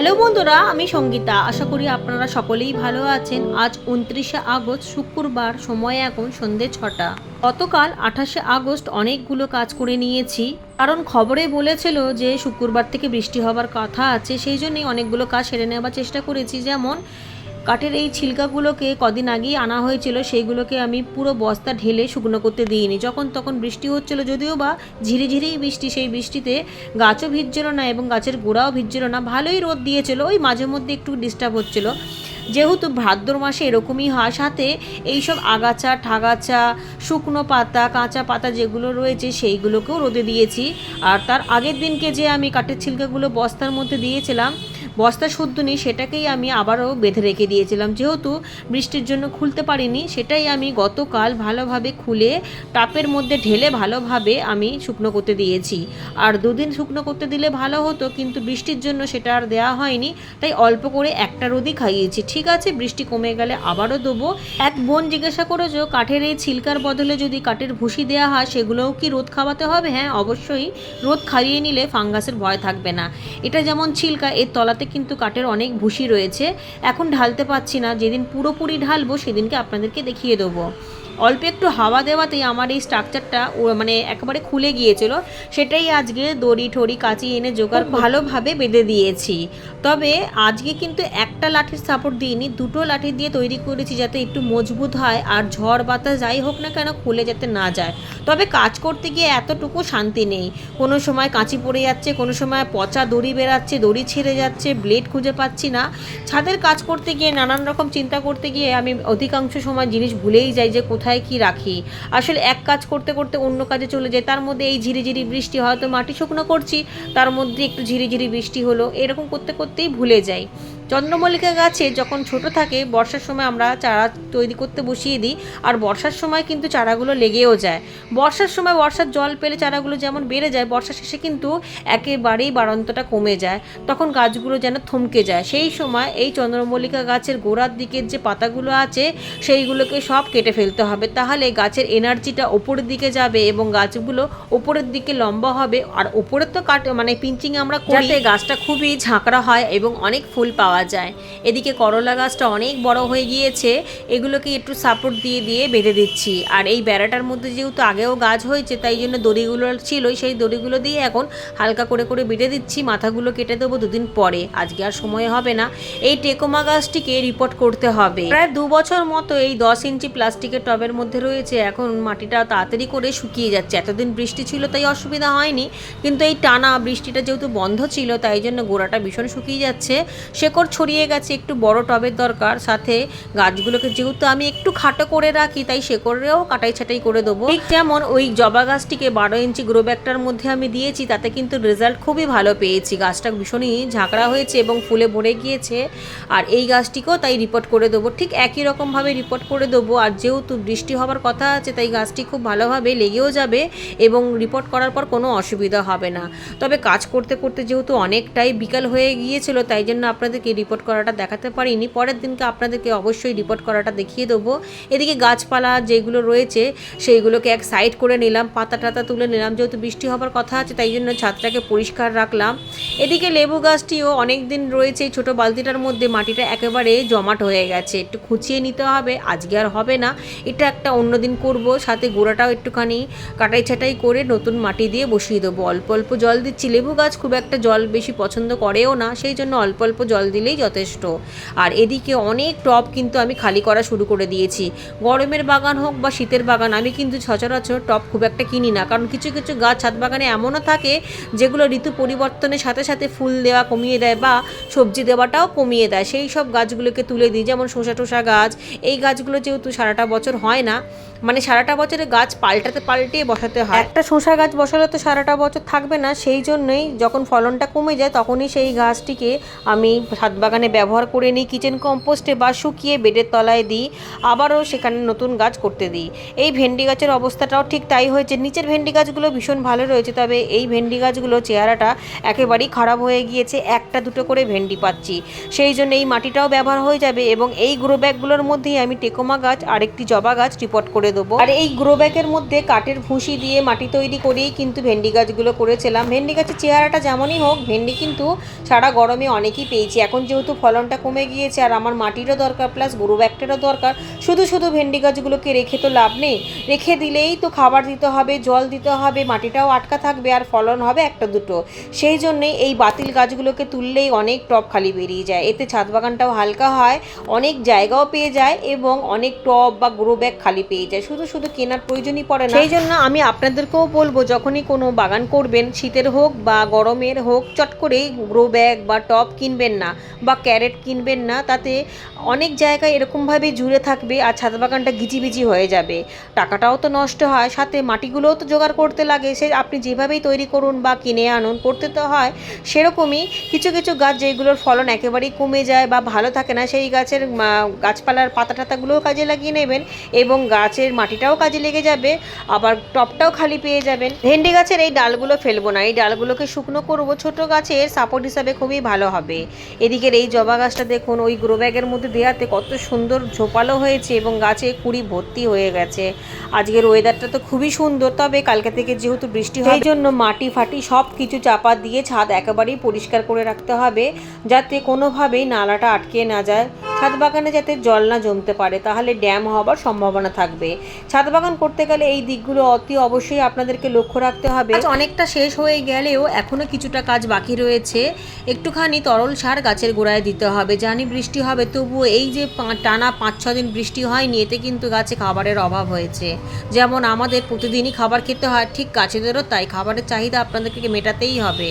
Hello বন্ধুরা, আমি সঙ্গীতা। আশা করি আপনারা সকলেই ভালো আছেন। আজ 29শে আগস্ট শুক্রবার, সময় এখন সন্ধ্যে 6টা। গতকাল 28শে আগস্ট অনেকগুলো কাজ করে নিয়েছি, কারণ খবরে বলেছিল যে শুক্রবার থেকে বৃষ্টি হবার কথা আছে। সেই জন্যই অনেকগুলো কাজ সেরে নেওয়ার চেষ্টা করেছি। যেমন কাঠের এই ছিলকাগুলোকে কদিন আগেই আনা হয়েছিল, সেইগুলোকে আমি পুরো বস্তা ঢেলে শুকনো করতে দিইনি। যখন তখন বৃষ্টি হচ্ছিল, যদিও বা ঝিরিঝিরি বৃষ্টি, সেই বৃষ্টিতে গাছও ভিজছিল না এবং গাছের গোড়াও ভিজছিল না। ভালোই রোদ দিয়েছিল, ওই মাঝে মধ্যে একটু ডিস্টার্ব হচ্ছিল। যেহেতু ভাদ্র মাসে এরকমই হয়, সাথে এইসব আগাছা ঠাগাছা শুকনো পাতা কাঁচা পাতা যেগুলো রয়েছে সেইগুলোকেও রোদে দিয়েছি। আর তার আগের দিনকে যে আমি কাঠের ছিলকাগুলো বস্তার মধ্যে দিয়েছিলাম, বস্তা শুদ্ধ নেই, সেটাকেই আমি আবারও বেঁধে রেখে দিয়েছিলাম। যেহেতু বৃষ্টির জন্য খুলতে পারিনি, সেটাই আমি গতকাল ভালোভাবে খুলে টাপের মধ্যে ঢেলে ভালোভাবে আমি শুকনো করতে দিয়েছি। আর দুদিন শুকনো করতে দিলে ভালো হতো, কিন্তু বৃষ্টির জন্য সেটা আর দেওয়া হয়নি, তাই অল্প করে একটা রোদই খাইয়েছি। ঠিক আছে, বৃষ্টি কমে গেলে আবারও দেবো। এক বোন জিজ্ঞাসা করেছো কাঠের এই ছিলকার বদলে যদি কাঠের ভুসি দেওয়া হয় সেগুলোও কি রোদ খাওয়াতে হবে? হ্যাঁ, অবশ্যই। রোদ খাইয়ে নিলে ফাঙ্গাসের ভয় থাকবে না। এটা যেমন ছিলকা, এর তলাতে কিন্তু কাঠের অনেক ভুসি রয়েছে। এখন ঢালতে পারছি না, যেদিন পুরোপুরি ঢালবো সেদিনকে আপনাদেরকে দেখিয়ে দেবো। অল্প একটু হাওয়া দেওয়াতেই আমার এই স্ট্রাকচারটা মানে একেবারে খুলে গিয়েছিল। সেটাই আজকে দড়ি ঠড়ি কাঁচি এনে জোগাড় ভালোভাবে বেঁধে দিয়েছি। তবে আজকে কিন্তু একটা লাঠির সাপোর্ট দিইনি, দুটো লাঠি দিয়ে তৈরি করেছি, যাতে একটু মজবুত হয় আর ঝড় বাতাস যাই হোক না কেন খুলে যাতে না যায়। তবে কাজ করতে গিয়ে এতটুকু শান্তি নেই, কোনো সময় কাঁচি পড়ে যাচ্ছে, কোনো সময় পচা দড়ি বেরাচ্ছে, দড়ি ছিঁড়ে যাচ্ছে, ব্লেড খুঁজে পাচ্ছি না। ছাদের কাজ করতে গিয়ে নানান রকম চিন্তা করতে গিয়ে আমি অধিকাংশ সময় জিনিস ভুলেই যাই যে কোথায় কি রাখি। আসলে এক কাজ করতে করতে অন্য কাজে চলে যায়, তার মধ্যে এই ঝিরিঝিরি বৃষ্টি, হয়তো মাটি শুকনো করছি, তার মধ্যে একটু ঝিরিঝিরি বৃষ্টি হলো, এরকম করতে করতেই ভুলে যাই। চন্দ্রমল্লিকা গাছে যখন ছোট থাকে, বর্ষার সময় আমরা চারা তৈরি করতে বসিয়ে দিই, আর বর্ষার সময় কিন্তু চারাগুলো লেগেও যায়। বর্ষার সময় বর্ষার জল পেলে চারাগুলো যেমন বেড়ে যায়, বর্ষার শেষে কিন্তু একেবারেই বাড়ন্তটা কমে যায়, তখন গাছগুলো যেন থমকে যায়। সেই সময় এই চন্দ্রমল্লিকা গাছের গোড়ার দিকের যে পাতাগুলো আছে সেইগুলোকে সব কেটে ফেলতে হবে, তাহলে গাছের এনার্জিটা ওপরের দিকে যাবে এবং গাছগুলো ওপরের দিকে লম্বা হবে। আর ওপরের তো মানে পিঞ্চিং আমরা করি, যাতে গাছটা খুবই ঝাঁকড়া হয় এবং অনেক ফুল পাওয়া যায়। এদিকে করলা গাছটা অনেক বড় হয়ে গিয়েছে, এগুলোকে একটু সাপোর্ট দিয়ে দিয়ে বেঁধে দিচ্ছি। আর এই বেড়াটার মধ্যে যেহেতু আগেও গাছ হয়েছে, তাই জন্য দড়িগুলো ছিল, সেই দড়িগুলো দিয়ে এখন হালকা করে করে বেঁধে দিচ্ছি। মাথাগুলো কেটে দেবো দুদিন পরে, আজকে আর সময় হবে না। এই টেকোমা গাছটিকে রিপোর্ট করতে হবে। প্রায় 2 বছর মতো এই 10 ইঞ্চি প্লাস্টিকের টবের মধ্যে রয়েছে। এখন মাটিটা তাড়াতাড়ি করে শুকিয়ে যাচ্ছে। এতদিন বৃষ্টি ছিল তাই অসুবিধা হয়নি, কিন্তু এই টানা বৃষ্টিটা যেহেতু বন্ধ ছিল, তাই জন্য গোড়াটা ভীষণ শুকিয়ে যাচ্ছে, শেকড় ছড়িয়ে গেছে। একটু বড় টবের দরকার, সাথে গাছগুলোকে যেহেতু আমি একটু খাটো করে রাখি, তাই শেকড়েও কাটাই ছাটাই করে দেবো। ঠিক যেমন ওই জবা গাছটিকে 12 ইঞ্চি গ্রো ব্যাগটার মধ্যে আমি দিয়েছি, তাতে কিন্তু রেজাল্ট খুবই ভালো পেয়েছি। গাছটা ভীষণই ঝাঁকড়া হয়েছে এবং ফুলে ভরে গিয়েছে। আর এই গাছটিকেও তাই রিপোর্ট করে দেবো, ঠিক একই রকমভাবে রিপোর্ট করে দেবো। আর যেহেতু বৃষ্টি হবার কথা আছে, তাই গাছটি খুব ভালোভাবে লেগেও যাবে এবং রিপোর্ট করার পর কোনো অসুবিধা হবে না। তবে কাজ করতে করতে যেহেতু অনেকটাই বিকাল হয়ে গিয়েছিল, তাই জন্য আপনাদেরকে রিপোর্ট করাটা দেখাতে পারিনি। পরের দিনকে আপনাদেরকে অবশ্যই রিপোর্ট করাটা দেখিয়ে দেবো। এদিকে গাছপালা যেগুলো রয়েছে সেইগুলোকে এক সাইড করে নিলাম, পাতা টাতা তুলে নিলাম, যেহেতু বৃষ্টি হবার কথা আছে, তাই জন্য ছাদটাকে পরিষ্কার রাখলাম। এদিকে লেবু গাছটিও অনেক দিন রয়েছে এই ছোটো বালতিটার মধ্যে, মাটিটা একেবারে জমাট হয়ে গেছে, একটু খুঁচিয়ে নিতে হবে। আজকে আর হবে না, এটা একটা অন্য দিন করবো। সাথে গোড়াটাও একটুখানি কাটাই ছাটাই করে নতুন মাটি দিয়ে বসিয়ে দেবো। অল্প অল্প জল দিচ্ছি, লেবু গাছ খুব একটা জল বেশি পছন্দ করেও না, সেই জন্য অল্প অল্প জল দিলেই যথেষ্ট। আর এদিকে অনেক টব কিন্তু আমি খালি করা শুরু করে দিয়েছি। গরমের বাগান হোক বা শীতের বাগান, আমি কিন্তু সচরাচর টব খুব একটা কিনি না, কারণ কিছু কিছু গাছ ছাদ বাগানে এমনও থাকে যেগুলো ঋতু পরিবর্তনের সাথে সাথে ফুল দেওয়া কমিয়ে দেয় বা সবজি দেওয়াটাও কমিয়ে দেয়। সেই সব গাছগুলোকে তুলে দিই, যেমন শসা টোসা গাছ। এই গাছগুলো যেহেতু সারাটা বছর হয় না, মানে সারাটা বছরে গাছ পাল্টে বসাতে হয়। একটা শসা গাছ বসালে তো সারাটা বছর থাকবে না, সেই জন্যই যখন ফলনটা কমে যায় তখনই সেই গাছটিকে আমি ছাদ বাগানে ব্যবহার করে নিই, কিচেন কম্পোস্টে বা শুকিয়ে বেডের তলায় দিই, আবারও সেখানে নতুন গাছ করতে দিই। এই ভেন্ডি গাছের অবস্থাটাও ঠিক তাই হয়েছে। নিচের ভেন্ডি গাছগুলো ভীষণ ভালো রয়েছে, তবে এই ভেন্ডি গাছগুলো চেহারাটা একেবারেই খারাপ হয়ে গিয়েছে, একটা দুটো করে ভেন্ডি পাচ্ছি। সেই জন্য এই মাটিটাও ব্যবহার হয়ে যাবে এবং এই গ্রো ব্যাগগুলোর মধ্যেই আমি টেকোমা গাছ আর একটি জবা গাছ রিপোর্ট করে দেবো। আর এই গ্রো ব্যাগের মধ্যে কাঠের ভুসি দিয়ে মাটি তৈরি করেই কিন্তু ভেন্ডি গাছগুলো করেছিলাম। ভেন্ডি গাছের চেহারাটা যেমনই হোক, ভেন্ডি কিন্তু সারা গরমে অনেকই পেয়েছি। এখন যেহেতু ফলনটা কমে গিয়েছে আর আমার মাটিরও দরকার প্লাস গ্রো ব্যাগটারও দরকার, শুধু শুধু ভেন্ডি গাছগুলোকে রেখে তো লাভ নেই। রেখে দিলেই তো খাবার দিতে হবে, জল দিতে হবে, মাটিটাও আটকা থাকবে আর ফলন হবে একটা দুটো। সেই জন্যেই এই বাতিল গাছগুলোকে তুললেই অনেক টব খালি বেরিয়ে যায়, এতে ছাদ বাগানটাও হালকা হয়, অনেক জায়গাও পেয়ে যায় এবং অনেক টব বা গ্রো ব্যাগ খালি পেয়ে যায়, শুধু শুধু কেনার প্রয়োজনই পড়ে না। সেই জন্য আমি আপনাদেরকেও বলবো, যখনই কোনো বাগান করবেন, শীতের হোক বা গরমের হোক, চট করেই গ্রো ব্যাগ বা টব কিনবেন না বা ক্যারেট কিনবেন না। তাতে অনেক জায়গায় এরকমভাবে জুড়ে থাকবে আর ছাদ বাগানটা গিজিবিজি হয়ে যাবে, টাকাটাও তো নষ্ট হয়, সাথে মাটিগুলোও তো জোগাড় করতে লাগে। সে আপনি যেভাবেই তৈরি করুন বা কিনে আনুন, করতে তো হয়। সেরকমই কিছু কিছু গাছ যেগুলোর ফলন একেবারেই কমে যায় বা ভালো থাকে না, সেই গাছের গাছপালার পাতা টাতাগুলোও কাজে লাগিয়ে নেবেন এবং গাছের মাটিটাও কাজে লেগে যাবে, আবার টবটাও খালি পেয়ে যাবেন। ভেন্ডি গাছের এই ডালগুলো ফেলবো না, এই ডালগুলোকে শুকনো করবো, ছোট গাছের সাপোর্ট হিসাবে খুবই ভালো হবে। এদিকের এই জবা গাছটা দেখুন, ওই গ্রো ব্যাগের মধ্যে দেওয়াতে কত সুন্দর ঝোপালো হয়েছে এবং গাছে কুড়ি ভর্তি হয়ে গেছে। আজকের ওয়েদারটা তো খুবই সুন্দর, তবে কালকে থেকে যেহেতু বৃষ্টি হয়, সেই জন্য মাটি ফাটি সব কিছু চাপা দিয়ে ছাদ একেবারেই পরিষ্কার করে রাখতে হবে, যাতে কোনোভাবেই নালাটা আটকে না যায়, ছাদ বাগানে যাতে জল না জমতে পারে, তাহলে ড্যাম হওয়ার সম্ভাবনা থাকবে। ছাদ বাগান করতে গেলে এই দিকগুলো অতি অবশ্যই আপনাদেরকে লক্ষ্য রাখতে হবে। অনেকটা শেষ হয়ে গেলেও এখনও কিছুটা কাজ বাকি রয়েছে। একটুখানি তরল সার গাছের গোড়ায় দিতে হবে। জানি বৃষ্টি হবে, তবুও এই যে টানা 5-6 দিন বৃষ্টি হয়নি, এতে কিন্তু গাছে খাবারের অভাব হয়েছে। যেমন আমাদের প্রতিদিনই খাবার খেতে হয়, ঠিক গাছেদেরও তাই, খাবারের চাহিদা আপনাদেরকে মেটাতেই হবে।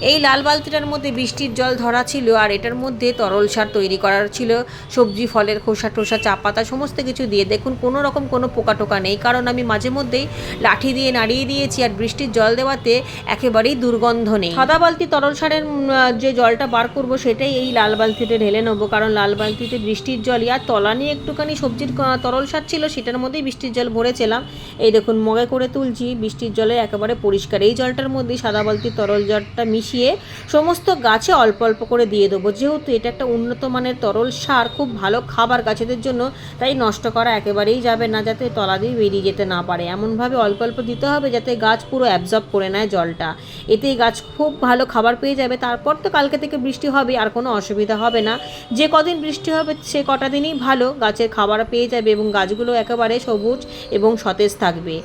এই লাল বালতিটার মধ্যে বৃষ্টির জল ধরা ছিল আর এটার মধ্যে তরল সার তৈরি করার ছিল, সবজি ফলের খোসা টোসা চা পাতা সমস্ত কিছু দিয়ে। দেখুন কোনো রকম কোনো পোকা টোকা নেই, কারণ আমি মাঝে মধ্যেই লাঠি দিয়ে নাড়িয়ে দিয়েছি আর বৃষ্টির জল দেওয়াতে একেবারেই দুর্গন্ধ নেই। সাদা বালতি তরল সারের যে জলটা বার করব সেটাই এই লাল বালতিতে ঢেলে নেবো, কারণ লাল বালতিতে বৃষ্টির জলই, আর তলানি একটুখানি সবজির তরল সার ছিল, সেটার মধ্যেই বৃষ্টির জল ভরেছিলাম। এই দেখুন মগে করে তুলছি, বৃষ্টির জলে একেবারে পরিষ্কার। এই জলটার মধ্যেই সাদা বালতির তরল জলটা মিশিয়ে সমস্ত গাছে অল্প অল্প করে দিয়ে দেবো। যেহেতু এটা একটা উন্নত মানের তরল সার, খুব ভালো খাবার গাছেদের জন্য, তাই নষ্ট করা একেবারেই যাবে না, যাতে তলা দিয়ে বেরিয়ে যেতে না পারে। এমনভাবে অল্প অল্প দিতে হবে যাতে গাছ পুরো অ্যাবজর্ব করে নেয় জলটা, এতেই গাছ খুব ভালো খাবার পেয়ে যাবে। তারপর তো কালকে থেকে বৃষ্টি হবে, আর কোনো অসুবিধা হবে না। যে কদিন বৃষ্টি হবে সে কটা দিনই ভালো, গাছের খাবার পেয়ে যাবে এবং গাছগুলো একেবারে সবুজ এবং সতেজ থাকবে।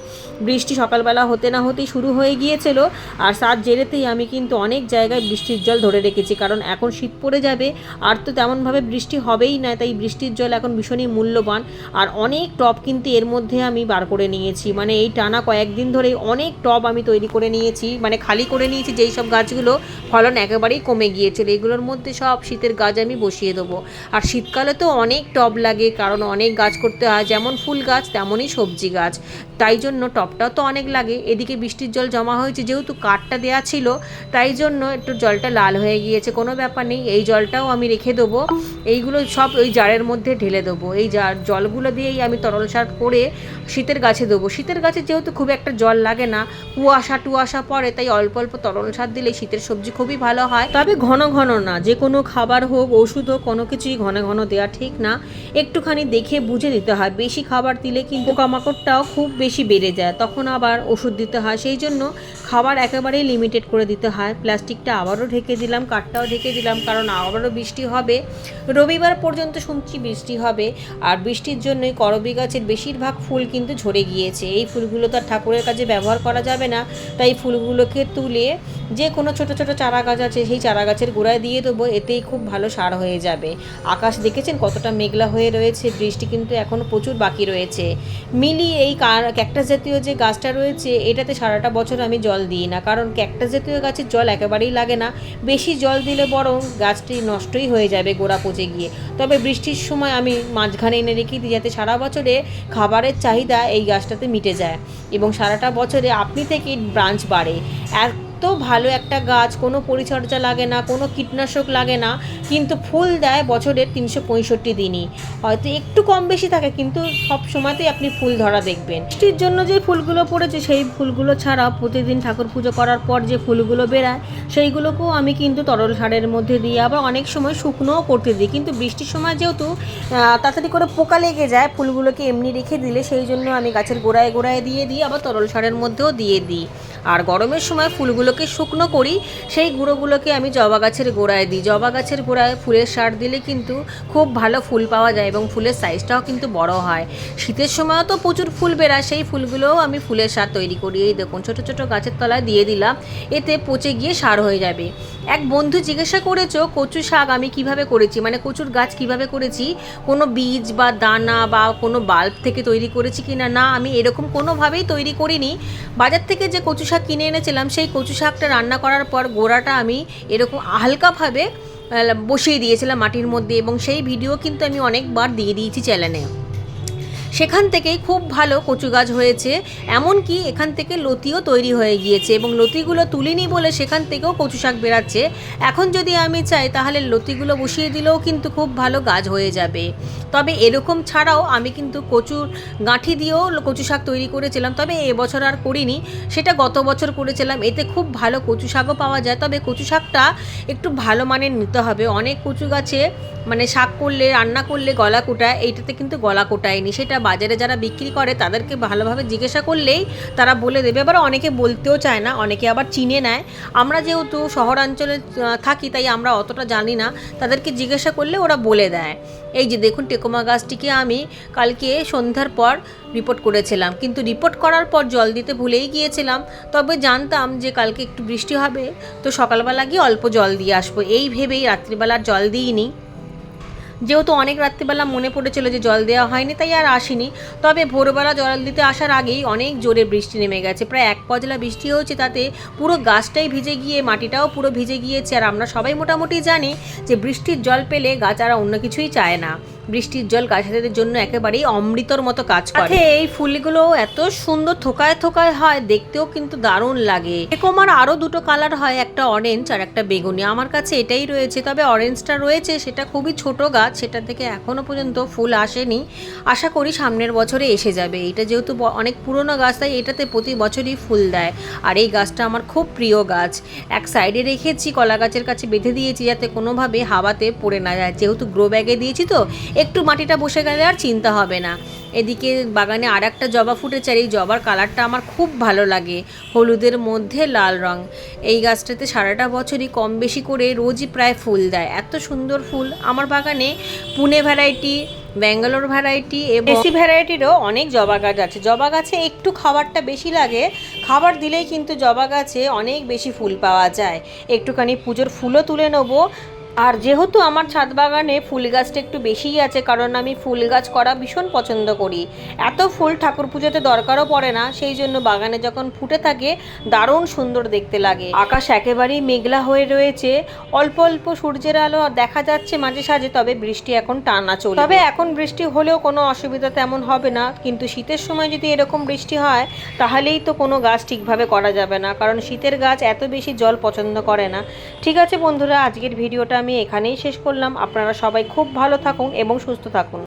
বৃষ্টি সকালবেলা হতে না হতেই শুরু হয়ে গিয়েছিল, আর সাত জেরেতেই আমি কিন্তু অনেক জায়গায় বৃষ্টির জল ধরে রেখেছি, কারণ এখন শীত পড়ে যাবে আর তো তেমনভাবে বৃষ্টি হবেই না, তাই বৃষ্টির জল এখন ভীষণই মূল্যবান। আর অনেক টব কিন্তু এর মধ্যে আমি বার করে নিয়েছি, মানে এই টানা কয়েকদিন ধরেই অনেক টব আমি তৈরি করে নিয়েছি, মানে খালি করে নিয়েছি, যেই সব গাছগুলো ফলন একেবারেই কমে গিয়েছিল, এগুলোর মধ্যে সব শীতের গাছ আমি বসিয়ে দেবো। আর শীতকালে তো অনেক টব লাগে, কারণ অনেক গাছ করতে হয়, যেমন ফুল গাছ তেমনই সবজি গাছ, তাই জন্য টবটাও তো অনেক লাগে। এদিকে বৃষ্টির জল জমা হয়েছে, যেহেতু কাঠটা দেওয়া ছিল তাই জন্য একটু জলটা লাল হয়ে গিয়েছে, কোনো ব্যাপার নেই, এই জলটাও আমি রেখে দেবো। এইগুলো সব ওই জারের মধ্যে ঢেলে দেবো, এই জলগুলো দিয়েই আমি তরল সার করে শীতের গাছে দেবো। শীতের গাছে যেহেতু খুব একটা জল লাগে না, কুয়াশা টুয়াশা পড়ে, তাই অল্প অল্প তরল সার দিলে শীতের সবজি খুবই ভালো হয়। তবে ঘন ঘন না, যে কোনো খাবার হোক ওষুধ হোক কোনো কিছুই ঘন ঘন দেওয়া ঠিক না, একটুখানি দেখে বুঝে দিতে হয়। বেশি খাবার দিলে কিন্তু পোকামাকড়টাও খুব বেশি বেড়ে যায়, তখন আবার ওষুধ দিতে হয়। সেই জন্য খাবার একেবারেই লিমিটেড করে দিতে হয়। প্লাস্টিকটা আবারও ঢেকে দিলাম, কাঠটাও ঢেকে দিলাম, কারণ আবারও বৃষ্টি হবে, রবিবার পর্যন্ত শুনছি বৃষ্টি হবে। আর বৃষ্টির জন্যই করবী গাছের বেশিরভাগ ফুল কিন্তু ঝরে গিয়েছে। এই ফুলগুলো তো আর ঠাকুরের কাজে ব্যবহার করা যাবে না, তাই ফুলগুলোকে তুলে যে কোনো ছোট ছোট চারা গাছ আছে সেই চারা গাছের গোড়ায় দিয়ে দেবো, এতেই খুব ভালো সার হয়ে যাবে। আকাশ দেখেছেন কতটা মেঘলা হয়ে রয়েছে, বৃষ্টি কিন্তু এখনও প্রচুর বাকি রয়েছে। মিলি এই ক্যাকটাস জাতীয় যে গাছটা রয়েছে এটাতে সারাটা বছর আমি জল দিই না, কারণ ক্যাকটাস জাতীয় গাছের জল একেবারেই লাগে না, বেশি জল দিলে বরং গাছটি নষ্টই হয়ে যাবে গোড়া পচে গিয়ে। তবে বৃষ্টির সময় আমি মাঝখানে এনে রেখে দিই, যাতে সারা বছরে খাবারের চাহিদা এই গাছটাতে মিটে যায় এবং সারাটা বছরে আপনি থেকে ব্রাঞ্চ বাড়ে। এত ভালো একটা গাছ, কোনো পরিচর্যা লাগে না, কোনো কীটনাশক লাগে না, কিন্তু ফুল দেয় বছরের 365 দিনই। হয়তো একটু কম বেশি থাকে, কিন্তু সব সময়তেই আপনি ফুল ধরা দেখবেন। বৃষ্টির জন্য যে ফুলগুলো পড়েছে সেই ফুলগুলো ছাড়াও প্রতিদিন ঠাকুর পুজো করার পর যে ফুলগুলো বেরায় সেইগুলোকেও আমি কিন্তু তরল সারের মধ্যে দিই, আবার অনেক সময় শুকনোও করতে দিই। কিন্তু বৃষ্টির সময় যেহেতু তাড়াতাড়ি করে পোকা লেগে যায়, ফুলগুলোকে এমনি রেখে দিলে সেই জন্য আমি গাছের গোড়ায় গোড়ায় দিয়ে দিই, আবার তরল সারের মধ্যেও দিয়ে দিই। আর গরমের সময় ফুলগুলোকে শুকনো করি, সেই গুঁড়োগুলোকে আমি জবা গাছের গোড়ায় দিই। জবা গাছের গোড়ায় ফুলের সার দিলে কিন্তু খুব ভালো ফুল পাওয়া যায় এবং ফুলের সাইজটাও কিন্তু বড় হয়। শীতের সময়ও তো প্রচুর ফুল বেরায়, সেই ফুলগুলোও আমি ফুলের সার তৈরি করি। এই দেখুন ছোটো ছোটো গাছের তলায় দিয়ে দিলাম, এতে পচে গিয়ে সার হয়ে যাবে। এক বন্ধু জিজ্ঞাসা করেছো কচু শাক আমি কিভাবে করেছি, মানে কচুর গাছ কিভাবে করেছি, কোনো বীজ বা দানা বা কোনো বাল্ব থেকে তৈরি করেছি কিনা। না, আমি এরকম কোনোভাবেই তৈরি করিনি। বাজার থেকে যে কচু শাক কিনে এনেছিলাম, সেই কচু শাকটা রান্না করার পর গোড়াটা আমি এরকম হালকাভাবে বসিয়ে দিয়েছিলাম মাটির মধ্যে, এবং সেই ভিডিও কিন্তু আমি অনেকবার দিয়ে দিয়েছি চ্যানেলে। সেখান থেকেই খুব ভালো কচু গাছ হয়েছে, এমনকি এখান থেকে লতিও তৈরি হয়ে গিয়েছে, এবং লতিগুলো তুলিনি বলে সেখান থেকেও কচু শাক বেরাচ্ছে। এখন যদি আমি চাই তাহলে লতিগুলো বসিয়ে দিলেও কিন্তু খুব ভালো গাছ হয়ে যাবে। তবে এরকম ছাড়াও আমি কিন্তু কচুর গাঁঠি দিয়েও কচু শাক তৈরি করেছিলাম, তবে এবছর আর করিনি, সেটা গত বছর করেছিলাম। এতে খুব ভালো কচু শাকও পাওয়া যায়, তবে কচু শাকটা একটু ভালো মানের নিতে হবে। অনেক কচু গাছে মানে শাক করলে, রান্না করলে গলা কোটায়, এইটাতে কিন্তু গলা কোটায়নি। সেটা বাজারে যারা বিক্রি করে তাদেরকে ভালোভাবে জিজ্ঞাসা করলেই তারা বলে দেবে। এবার অনেকে বলতেও চায় না, অনেকে আবার চিনে নেয়। আমরা যেহেতু শহরাঞ্চলে থাকি তাই আমরা অতটা জানি না, তাদেরকে জিজ্ঞাসা করলে ওরা বলে দেয়। এই যে দেখুন টেকোমা গাছটিকে আমি কালকে সন্ধ্যার পর রিপোর্ট করেছিলাম, কিন্তু রিপোর্ট করার পর জল দিতে ভুলেই গিয়েছিলাম। তবে জানতাম যে কালকে একটু বৃষ্টি হবে, তো সকালবেলা গিয়ে অল্প জল দিয়ে আসবো, এই ভেবেই রাত্রিবেলার জল দিইনি। যেহেতু অনেক রাত্রিবেলা মনে পড়েছিল যে জল দেওয়া হয়নি, তাই আর আসিনি। তবে ভোরবেলা জল দিতে আসার আগেই অনেক জোরে বৃষ্টি নেমে গেছে, প্রায় 1 পজলা বৃষ্টি হয়েছে, তাতে পুরো গাছটাই ভিজে গিয়ে মাটিটাও পুরো ভিজে গিয়েছে। আর আমরা সবাই মোটামুটি জানি যে বৃষ্টির জল পেলে গাছ আর অন্য কিছুই চায় না, বৃষ্টির জল গাছেদের জন্য একেবারেই অমৃতর মতো কাজ করে। এই ফুলগুলো এত সুন্দর থোকায় থোকায় হয়, দেখতেও কিন্তু দারুণ লাগে। টেকোমার আরও দুটো কালার হয়, একটা অরেঞ্জ আর একটা বেগুনি। আমার কাছে এটাই রয়েছে, তবে অরেঞ্জটা রয়েছে সেটা খুবই ছোট গাছ, সেটা থেকে এখনও পর্যন্ত ফুল আসেনি। আশা করি সামনের বছরে এসে যাবে। এটা যেহেতু অনেক পুরনো গাছ, তাই এটাতে প্রতি বছরই ফুল দেয়। আর এই গাছটা আমার খুব প্রিয় গাছ। এক সাইডে রেখেছি, কলা গাছের কাছে বেঁধে দিয়েছি যাতে কোনোভাবে হাওয়াতে পড়ে না যায়। যেহেতু গ্রো ব্যাগে দিয়েছি তো একটু মাটিটা বসে গেলে আর চিন্তা হবে না। এদিকে বাগানে আর একটা জবা ফুটেছে, আর এই জবার কালারটা আমার খুব ভালো লাগে, হলুদের মধ্যে লাল রং। এই গাছটাতে সারাটা বছরই কম বেশি করে রোজই প্রায় ফুল দেয়, এত সুন্দর ফুল। আমার বাগানে পুনে ভ্যারাইটি, ব্যাঙ্গালোর ভ্যারাইটি এবং দেশি ভ্যারাইটিরও অনেক জবা গাছ আছে। জবা গাছে একটু খাবারটা বেশি লাগে, খাবার দিলেই কিন্তু জবা গাছে অনেক বেশি ফুল পাওয়া যায়। একটুখানি পুজোর ফুলও তুলে নেবো। আর যেহেতু আমার ছাদ বাগানে ফুল গাছটা একটু বেশিই আছে, কারণ আমি ফুল গাছ করা ভীষণ পছন্দ করি। এত ফুল ঠাকুর পুজোতে দরকারও পড়ে না, সেই জন্য বাগানে যখন ফুটে থাকে দারুণ সুন্দর দেখতে লাগে। আকাশ একেবারেই মেঘলা হয়ে রয়েছে, অল্প অল্প সূর্যের আলো দেখা যাচ্ছে মাঝে সাঝে, তবে বৃষ্টি এখন টানা চলবে। তবে এখন বৃষ্টি হলেও কোনো অসুবিধা তেমন হবে না, কিন্তু শীতের সময় যদি এরকম বৃষ্টি হয় তাহলেই তো কোনো গাছ ঠিকভাবে করা যাবে না, কারণ শীতের গাছ এত বেশি জল পছন্দ করে না। ঠিক আছে বন্ধুরা, আজকের ভিডিওটা আমি এখানেই শেষ করলাম। আপনারা সবাই খুব ভালো থাকুন এবং সুস্থ থাকুন।